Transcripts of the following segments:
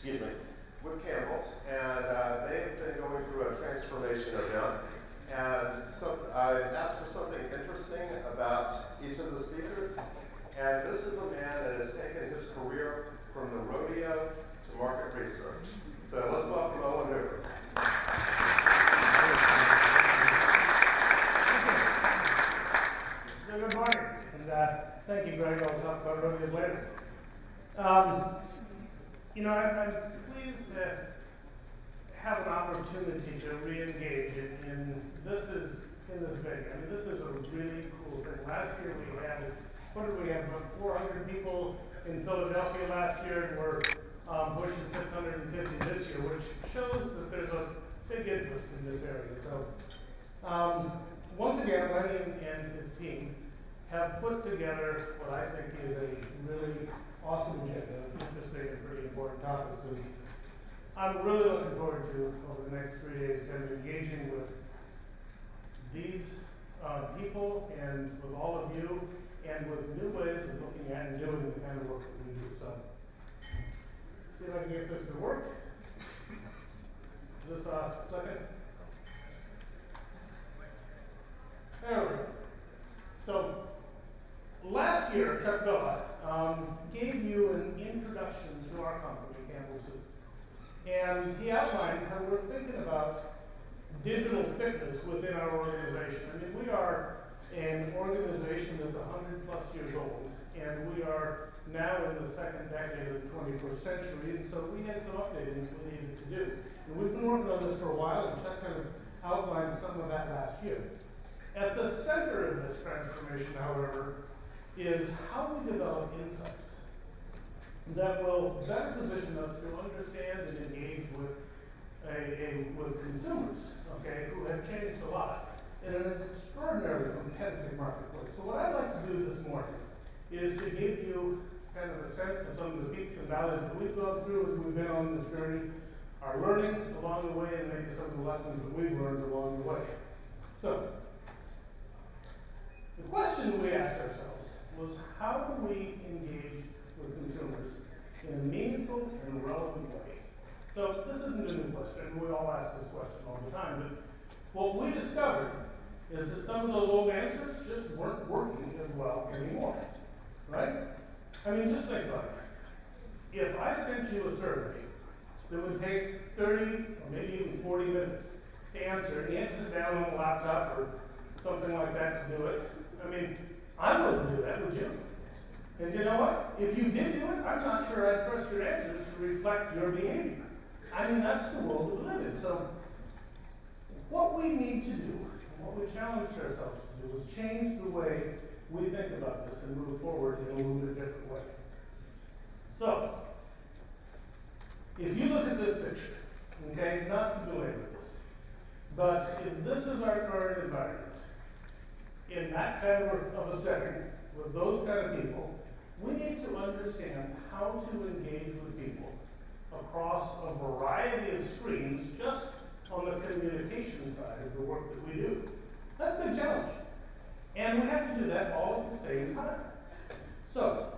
with Campbell's, and they've been going through a transformation event. And so I asked for something interesting about each of the speakers. And this is a man that has taken his career from the rodeo to market research. So let's welcome Olin Hoover. Good morning, and thank you, Greg. I'll talk about rodeos later. I'm pleased to have an opportunity to re-engage in this venue. I mean, this is a really cool thing. Last year we had, about 400 people in Philadelphia last year, and we're pushing 650 this year, which shows that there's a big interest in this area. So, once again, Lenny and his team have put together what I think is a really awesome agenda, interesting and pretty important topics. And I'm really looking forward to, over the next 3 days, kind of engaging with these people and with all of you, and with new ways of looking at and doing the kind of work that we do. So, see if I can get this to work. Is this second? There we go. So, last year, Chuck Villa gave you an introduction to our company, Campbell Soup. And he outlined how we're thinking about digital fitness within our organization. I mean, we are an organization that's 100+ years old, and we are now in the second decade of the 21st century, and so we had some updating that we needed to do. And we've been working on this for a while, and Chuck kind of outlined some of that last year. At the center of this transformation, however, is how we develop insights that will better position us to understand and engage with consumers, okay, who have changed a lot in an extraordinarily competitive marketplace. So what I'd like to do this morning is to give you kind of a sense of some of the peaks and valleys that we've gone through as we've been on this journey, our learning along the way, and maybe some of the lessons that we've learned along the way. So, the question we asked ourselves was, how do we engage with consumers in a meaningful and relevant way? So this isn't a new question. We all ask this question all the time. But what we discovered is that some of those old answers just weren't working as well anymore, right? I mean, just think about it. If I sent you a survey that would take 30 or maybe even 40 minutes to answer, and you had to sit down on the laptop or something like that to do it, I mean, I wouldn't do that, would you? And you know what? If you did do it, I'm not sure I'd trust your answers to reflect your behavior. I mean, that's the world we live in. So, what we need to do, what we challenged ourselves to do, is change the way we think about this and move forward in a little bit different way. So, if you look at this picture, okay, not to belabor this, but if this is our current environment, in that kind of a setting, with those kind of people, we need to understand how to engage with people across a variety of screens just on the communication side of the work that we do. That's a big challenge. And we have to do that all at the same time. So,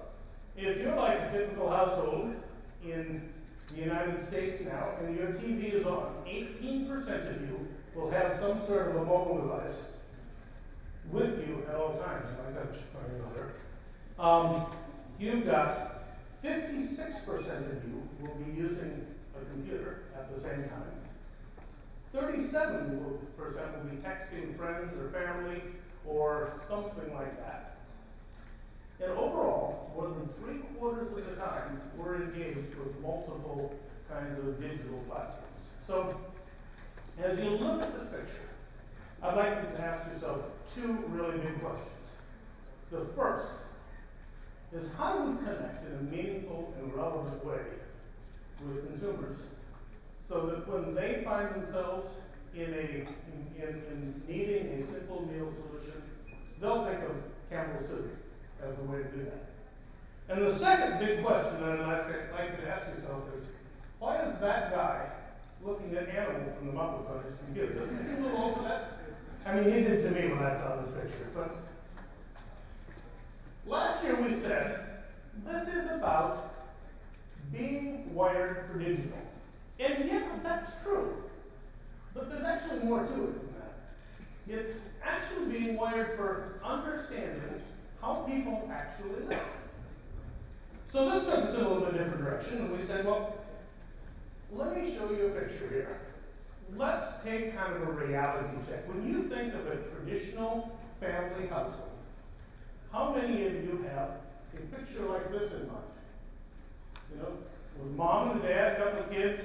if you're like a typical household in the United States now, and your TV is on, 18% of you will have some sort of a mobile device with you at all times. I got there. You've got 56% of you will be using a computer at the same time. 37% will be texting friends or family or something like that. And overall, more than 3/4 of the time, we're engaged with multiple kinds of digital platforms. So, as you look at this picture, I'd like you to ask yourself two really big questions. The first is, how do we connect in a meaningful and relevant way with consumers so that when they find themselves in needing a simple meal solution, they'll think of Campbell Soup as the way to do that. And the second big question that I'd like you to ask yourself is, why is that guy looking at animals from the Muppets on his computer? Doesn't he seem a little old for that? I mean, he did to me when I saw this picture. But last year we said, this is about being wired for digital. And yeah, that's true. But there's actually more to it than that. It's actually being wired for understanding how people actually live. So this took us in a little bit different direction, and we said, well, let me show you a picture here. Let's take kind of a reality check. When you think of a traditional family household, how many of you have a picture like this in mind? You know, with mom and dad, a couple of kids,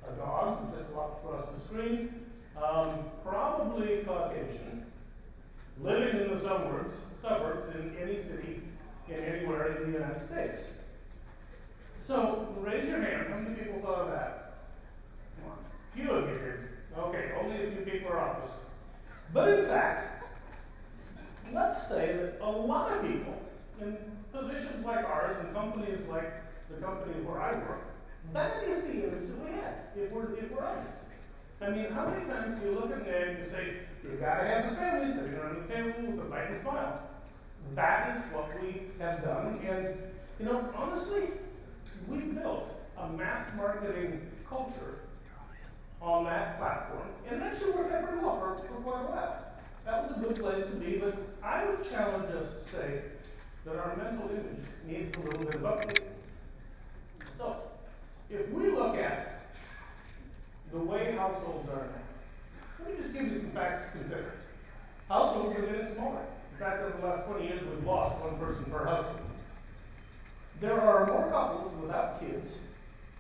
a dog who just walked across the screen, probably Caucasian, living in the suburbs in any city, in anywhere in the United States. So raise your hand. How many people thought of that? Come on. Few of you did. Okay, only a few people are opposite. But in fact, let's say that a lot of people in positions like ours and companies like the company where I work, that is the image that we had, if we're honest. I mean, how many times do you look at an ad and you say, you've got to have the family sitting around the table with a bite and smile? That is what we have done. And, you know, honestly, we built a mass marketing culture on that platform, and that should work out pretty well for quite a while. That was a good place to be, but I would challenge us to say that our mental image needs a little bit of updating. So, if we look at the way households are now, let me just give you some facts to consider. Households are getting smaller. In fact, over the last 20 years, we've lost one person per household. There are more couples without kids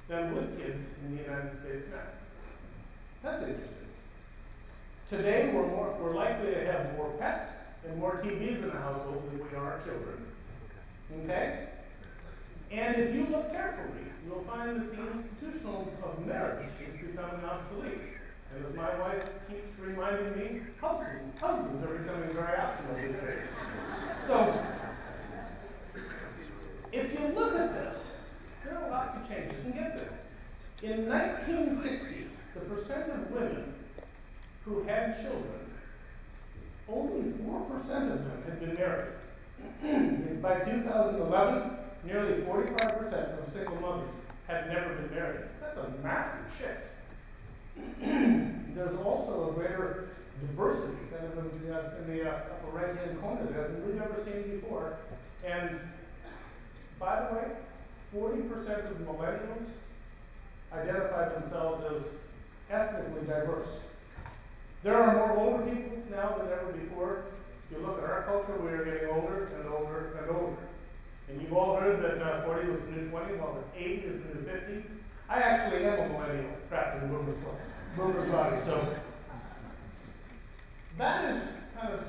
than with kids in the United States now. That's interesting. Today, we're likely to have more pets and more TVs in the household than we are children. Okay? And if you look carefully, you'll find that the institution of marriage is becoming obsolete. And as my wife keeps reminding me, husbands are becoming very optional these days. So, if you look at this, there are lots of changes. And get this. In 1960, the percent of women who had children, only 4% of them had been married. And by 2011, nearly 45% of single mothers had never been married. That's a massive shift. There's also a greater diversity kind of in the upper right-hand corner there than we've ever seen before. And by the way, 40% of millennials identify themselves as ethnically diverse. There are more older people now than ever before. If you look at our culture, we are getting older and older and older. And you've all heard that 40 was the new 20, well, that 80 is the new 50. I actually am a millennial, trapped in Boomer's body. So that is kind of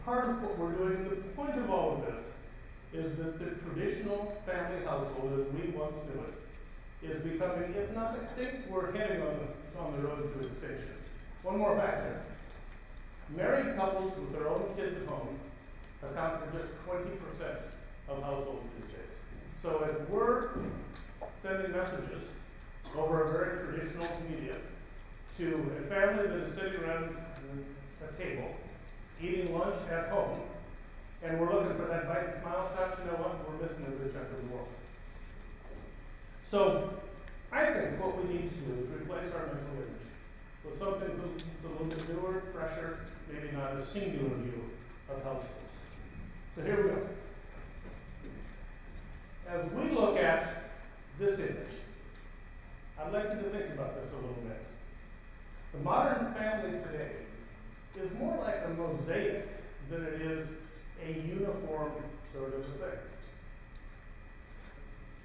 part of what we're doing. The point of all of this is that the traditional family household, as we once knew it, is becoming, if not extinct, we're heading on the road to extinction. One more factor. Married couples with their own kids at home account for just 20% of households these days. So if we're sending messages over a very traditional media to a family that is sitting around a table, eating lunch at home, and we're looking for that bite and smile shot, you know what? We're missing a good chunk of the world. So I think what we need to do is replace our mental image with something that's a little bit newer, fresher, maybe not a singular view of households. So here we go. As we look at this image, I'd like you to think about this a little bit. The modern family today is more like a mosaic than it is a uniform sort of a thing.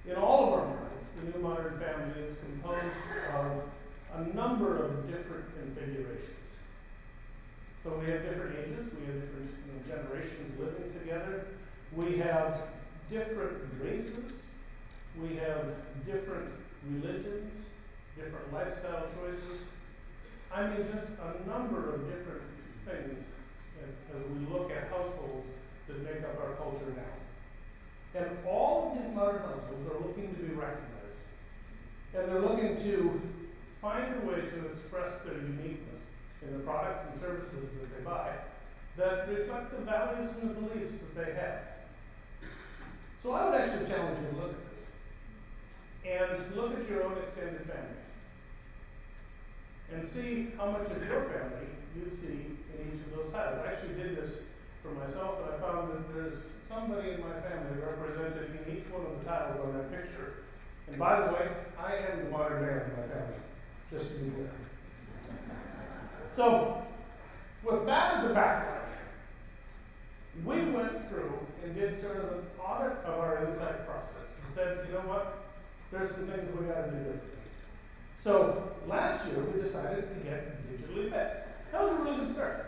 In all of our minds, the new modern family is composed of a number of different configurations. So we have different ages, we have different generations living together, we have different races, we have different religions, different lifestyle choices. I mean, just a number of different things as we look at households that make up our culture now. And all of these modern households are looking to be recognized. And they're looking to find a way to express their uniqueness in the products and services that they buy that reflect the values and the beliefs that they have. So I would actually challenge you to look at this. and look at your own extended family and see how much of your family you see in each of those tiles. I actually did this for myself, and I found that there's somebody in my family represented in each one of the tiles on that picture. And by the way, I am the modern man in my family, just to be clear. So, with that as a background, we went through and did sort of an audit of our insight process and said, you know what, there's some things we got to do differently. So last year we decided to get digitally fit. That was a really good start.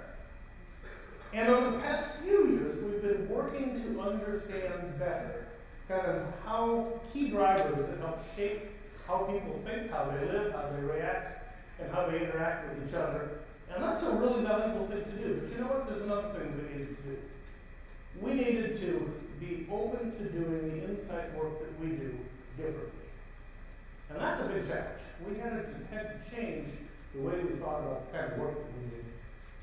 And over the past few years we've been working to understand better kind of how key drivers that help shape how people think, how they live, how they react, and how they interact with each other. And that's a really valuable thing to do. But you know what? There's another thing we needed to do. We needed to be open to doing the insight work that we do differently. And that's a big challenge. We had to change the way we thought about the kind of work that we did.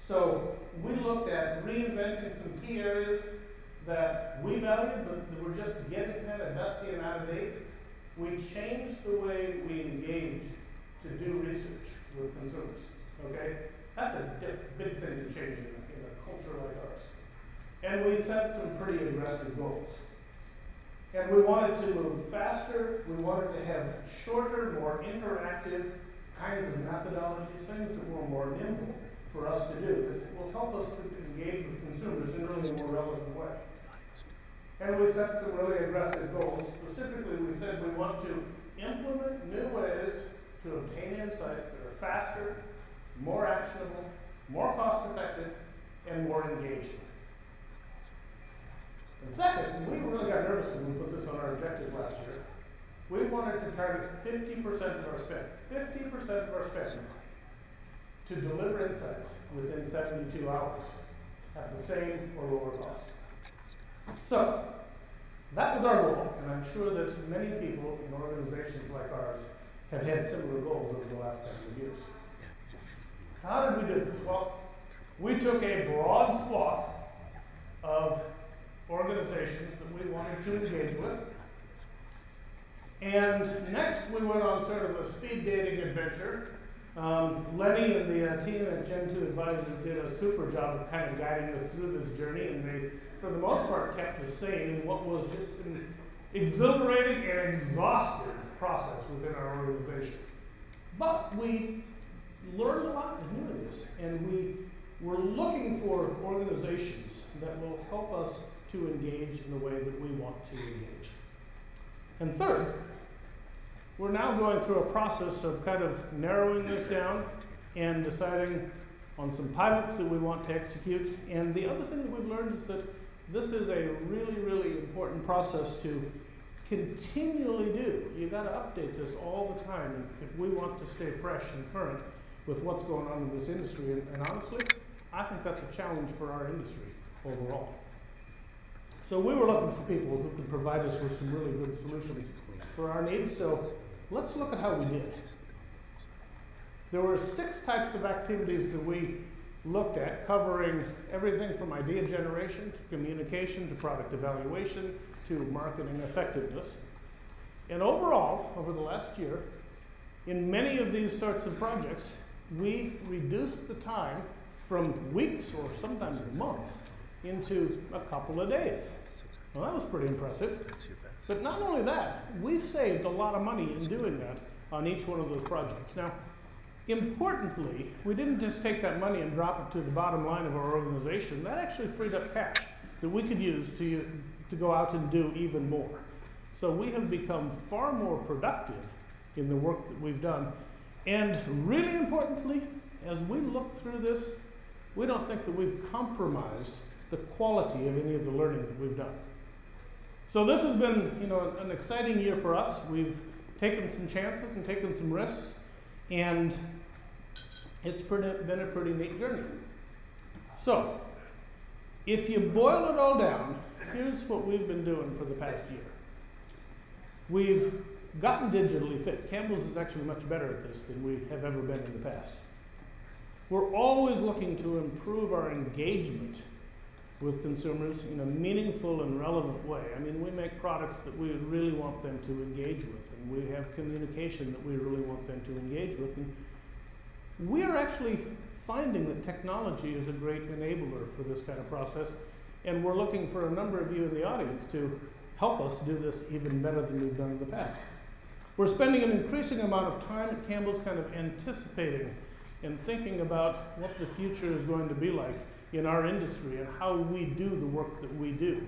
So we looked at reinventing some key areas that we valued, but that were just getting kind of dusty and out of date. We changed the way we engage to do research with consumers. Okay? That's a big thing to change in a culture like ours. And we set some pretty aggressive goals. And we wanted to move faster. We wanted to have shorter, more interactive kinds of methodologies, things that were more nimble for us to do, that will help us to engage with consumers in a really more relevant way. And we set some really aggressive goals. Specifically, we said we want to implement new ways to obtain insights that are faster, more actionable, more cost-effective, and more engaging. And second, we really got nervous when we put this on our objectives last year. We wanted to target 50% of our spend, 50% of our spend to deliver insights within 72 hours at the same or lower cost. So, that was our goal, and I'm sure that many people in organizations like ours have had similar goals over the last couple of years. How did we do this? Well, we took a broad swath of organizations that we wanted to engage with. And next we went on sort of a speed dating adventure. Lenny and the team at Gen 2 Advisors did a super job of kind of guiding us through this journey, and they, for the most part, kept us sane in what was just an exhilarating and exhaustive process within our organization. But we learned a lot in doing this, and we were looking for organizations that will help us to engage in the way that we want to engage. And third, we're now going through a process of kind of narrowing this down and deciding on some pilots that we want to execute. And the other thing that we've learned is that this is a really, really important process to continually do. You've got to update this all the time if we want to stay fresh and current with what's going on in this industry. And honestly, I think that's a challenge for our industry overall. So we were looking for people who could provide us with some really good solutions for our needs. So let's look at how we did. There were 6 types of activities that we looked at, covering everything from idea generation to communication to product evaluation to marketing effectiveness. And overall, over the last year, in many of these sorts of projects, we reduced the time from weeks or sometimes months into a couple of days. Well, that was pretty impressive. But not only that, we saved a lot of money in doing that on each one of those projects. Now, importantly, we didn't just take that money and drop it to the bottom line of our organization. That actually freed up cash that we could use to go out and do even more. So we have become far more productive in the work that we've done. And really importantly, as we look through this, we don't think that we've compromised the quality of any of the learning that we've done. So this has been, an exciting year for us. We've taken some chances and taken some risks, and it's been a pretty neat journey. So, if you boil it all down, here's what we've been doing for the past year. We've gotten digitally fit. Campbell's is actually much better at this than we have ever been in the past. We're always looking to improve our engagement with consumers in a meaningful and relevant way. I mean, we make products that we really want them to engage with, and we have communication that we really want them to engage with. And we are actually finding that technology is a great enabler for this kind of process, and we're looking for a number of you in the audience to help us do this even better than we've done in the past. We're spending an increasing amount of time at Campbell's kind of anticipating and thinking about what the future is going to be like in our industry and how we do the work that we do.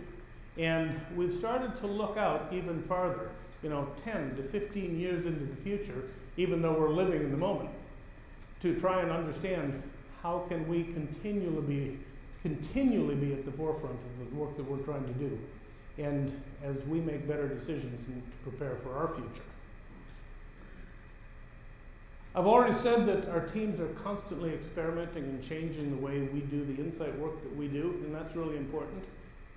And we've started to look out even farther, 10 to 15 years into the future, even though we're living in the moment, to try and understand how can we continually be at the forefront of the work that we're trying to do, and as we make better decisions and to prepare for our future. I've already said that our teams are constantly experimenting and changing the way we do the insight work that we do, and that's really important.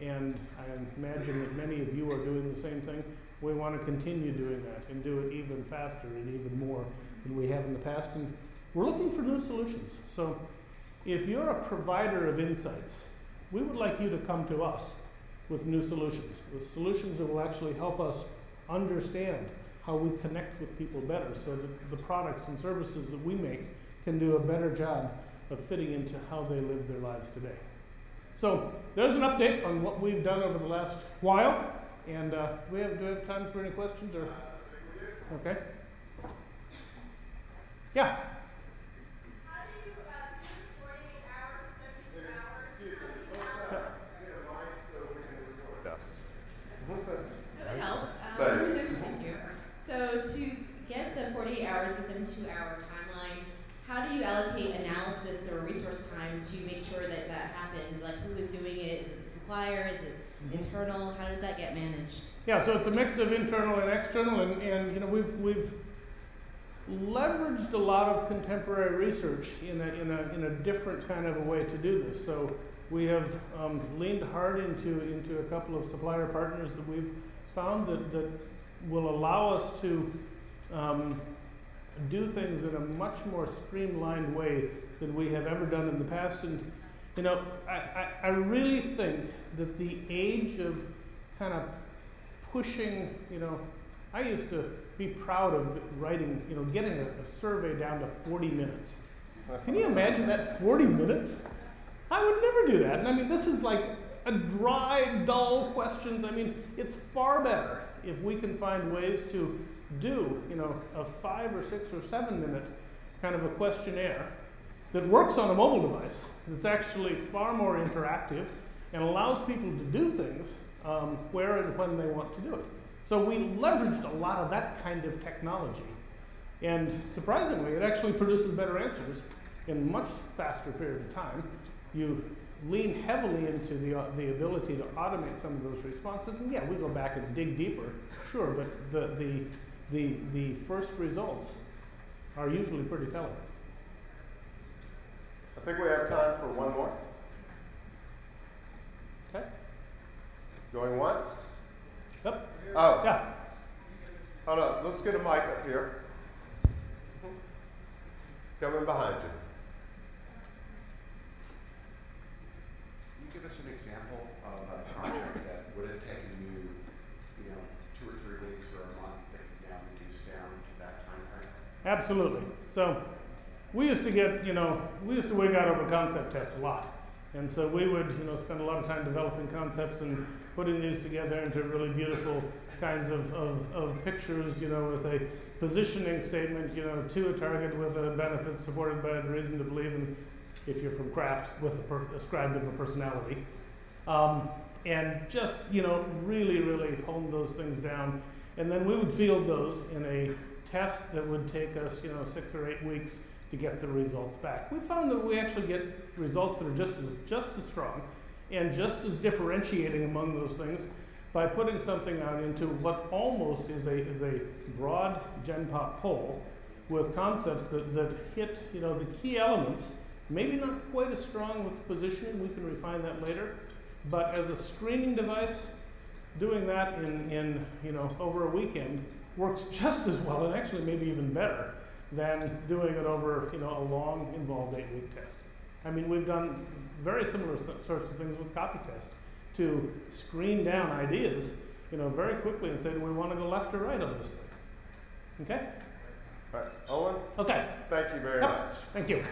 And I imagine that many of you are doing the same thing. We want to continue doing that and do it even faster and even more than we have in the past. And we're looking for new solutions. So if you're a provider of insights, we would like you to come to us with new solutions, with solutions that will actually help us understand how we connect with people better so that the products and services that we make can do a better job of fitting into how they live their lives today. So there's an update on what we've done over the last while, and do we have time for any questions? Or okay. Yeah. How do you do 48 hours, 72 hours? That would help. Thank you. So to get the 48 hours to 72-hour timeline, how do you allocate analysis or resource time to make sure that that happens? Like, who is doing it? Is it the supplier? Is it internal? How does that get managed? Yeah, so it's a mix of internal and external, and we've leveraged a lot of contemporary research in a different kind of a way to do this. So we have leaned hard into a couple of supplier partners that we've found that will allow us to do things in a much more streamlined way than we have ever done in the past. And I really think that the age of kind of pushing, I used to be proud of writing, getting a survey down to 40 minutes. Can you imagine that, 40 minutes? I would never do that. And I mean, this is like a dry, dull questions. I mean, it's far better if we can find ways to do, a 5 or 6 or 7 minute kind of a questionnaire that works on a mobile device, that's actually far more interactive and allows people to do things where and when they want to do it. So we leveraged a lot of that kind of technology. And surprisingly, it actually produces better answers in a much faster period of time. You lean heavily into the ability to automate some of those responses. And yeah, we go back and dig deeper, sure, but the first results are usually pretty telling. I think we have time for one more. Okay. Going once? Yep. Oh. Yeah. Hold on, let's get a mic up here. Coming behind you. Can you give us an example of a project that would have taken you, 2 or 3 weeks or a month that you now reduced down to that time frame? Absolutely. So we used to get, we used to wig out over concept tests a lot. And so we would, spend a lot of time developing concepts and putting these together into really beautiful kinds of pictures, with a positioning statement, to a target with a benefit supported by a reason to believe, and if you're from craft, with ascribed of a personality. And just, really, really hone those things down. And then we would field those in a test that would take us, 6 or 8 weeks to get the results back. We found that we actually get results that are just as strong and just as differentiating among those things by putting something out into what almost is a broad Gen Pop poll with concepts that hit, the key elements. Maybe not quite as strong with positioning, we can refine that later, but as a screening device, doing that in over a weekend works just as well, and actually maybe even better than doing it over a long, involved 8-week test. I mean, we've done very similar sorts of things with copy tests to screen down ideas, you know, very quickly and say, do we want to go left or right on this thing? Okay? All right, Olin? Okay. Thank you very Yep. much. Thank you.